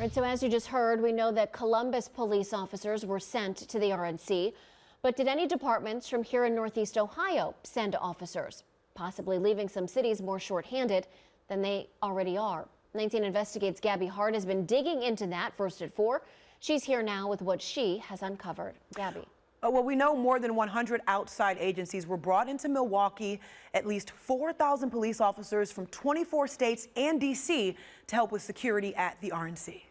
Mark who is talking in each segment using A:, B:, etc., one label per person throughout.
A: Right, so as you just heard, we know that Columbus police officers were sent to the RNC. But did any departments from here in Northeast Ohio send officers, possibly leaving some cities more shorthanded than they already are? 19 Investigates' Gabby Hart has been digging into that first at 4. She's here now with what she has uncovered. Gabby.
B: Well, we know more than 100 outside agencies were brought into Milwaukee, at least 4,000 police officers from 24 states and D.C. to help with security at the RNC.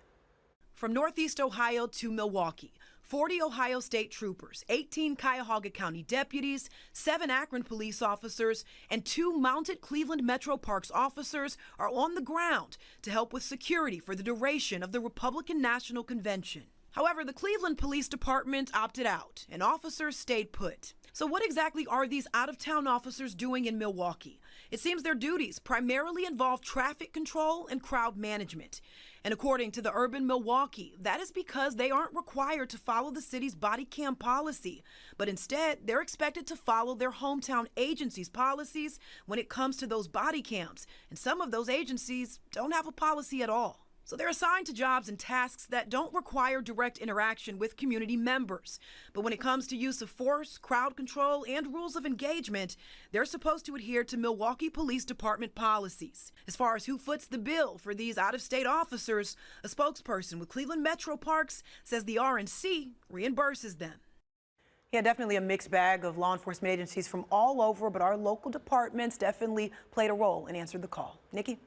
C: From Northeast Ohio to Milwaukee, 40 Ohio State troopers, 18 Cuyahoga County deputies, 7 Akron police officers, and 2 mounted Cleveland Metro Parks officers are on the ground to help with security for the duration of the Republican National Convention. However, the Cleveland Police Department opted out and officers stayed put. So what exactly are these out-of-town officers doing in Milwaukee? It seems their duties primarily involve traffic control and crowd management. And according to the Urban Milwaukee, that is because they aren't required to follow the city's body cam policy, but instead they're expected to follow their hometown agency's policies when it comes to those body cams. And some of those agencies don't have a policy at all. So they're assigned to jobs and tasks that don't require direct interaction with community members. But when it comes to use of force, crowd control, and rules of engagement, they're supposed to adhere to Milwaukee Police Department policies. As far as who foots the bill for these out-of-state officers, a spokesperson with Cleveland Metro Parks says the RNC reimburses them.
B: Yeah, definitely a mixed bag of law enforcement agencies from all over, but our local departments definitely played a role and answered the call. Nikki?